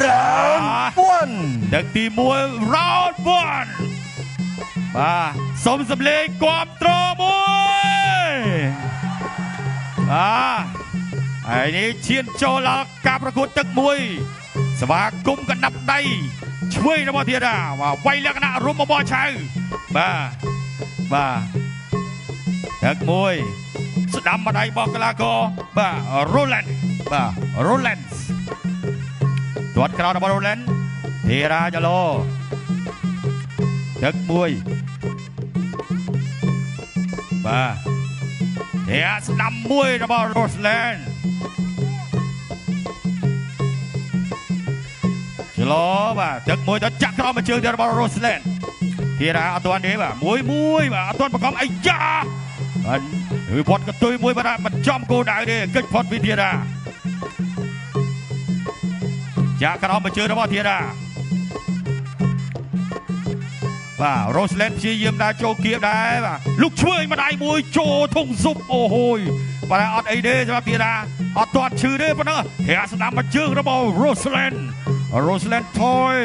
round one ដឹកទី1 round 1បាទសូមសម្លេងគាំទ្រមួយហើយនេះឈានចូលដល់ការប្រកួតទឹកមួយស្វាគមន៍កណ្ដាប់ដៃឆ្វេងរបស់ធារាវាយលក្ខណៈរុំបបោឆៅបាទទឹកមួយស្ដាំម្ដាយរបស់កីឡាករបាទ Roland បាទ Roland ទាត់ក្រោយរបស់ Roland ធីរាចឡូទឹកមួយបាទធារាស្ដាំមួយរបស់ Roland ចឡូបាទទឹកមួយទៅចាក់ក្រោយមកជើងទៅរបស់ Roland ធីរាអត់ទាន់ទេបាទមួយបាទអត់ទាន់បង្កប់អីយ៉ាហើយផុតកតុយមួយបាទមិនចំគោលដៅទេកិច្ចផុតពីធីរាចាក់ក្រោមមកជើងរបស់ធីរាបាទ Roland ព្យាយាមដើរចូលគៀបដែរបាទលុកឆ្វេងម្ដាយមួយចូលធុងស៊ុបអូហូយបាទអត់អីទេសម្រាប់ធីរាអត់ទាត់ឈឺទេប៉ុណ្ណឹងធារាស្ដាំមកជើងរបស់ Roland ថយ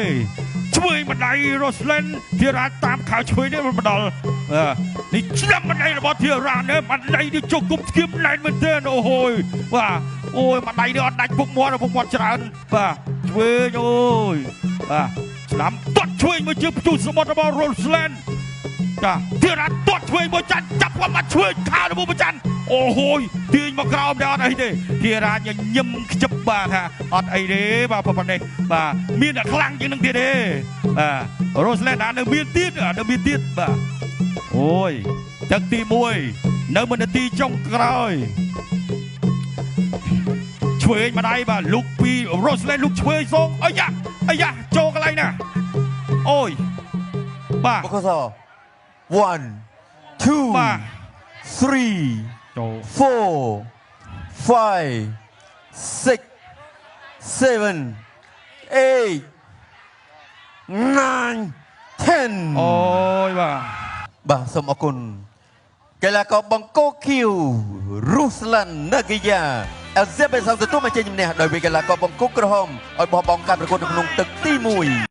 ឆ្វេងម្ដាយ Roland ធីរាតាមខៅឆ្វេងនេះមិនដល់នេះឆ្នាំម្ដាយរបស់ធីរានេះម្ដាយនេះជុកគប់ស្គៀមណែនមែនទែនអូហូយបាទអូយម្ដាយនេះអត់ដាច់ពុកមាត់ច្រើនបាទឆ្វេងអូយបាទស្ដាំទាត់ឆ្វេងមកជើងផ្ទុះសមុទ្ររបស់ Roland ចាធីរាទាត់ឆ្វេងមកចាន់ចាប់គាត់មកឆ្វេងខារបស់ប្រច័នអូហូយទាញមកក្រោមតែអត់អីទេធីរាញញឹមខ្ជិបបាទថាអត់អីទេបាទប៉ុណ្ណេះបាទមានតែខ្លាំងជាងនឹងទៀតទេបាទ Roland នៅមានទៀតបាទអូយទឹកទី1នៅនាទីចុងក្រោយឆ្វេងម្ដាយបាទលុកពី Roland លុកឆ្វេងសងអាយ៉ាចូលកន្លែងណាអូយបាទ 1 2 3 4 5 6 7 8 9 10អូយបាទសូមអរគុណកីឡាករបង្គោលខៀវ Ruslan Nagaya LZB ទទួលមកជ័យជំនះដោយវាយកីឡាករបង្គោលក្រហមឲ្យបោះបង់ការប្រកួតនៅក្នុងទឹកទី1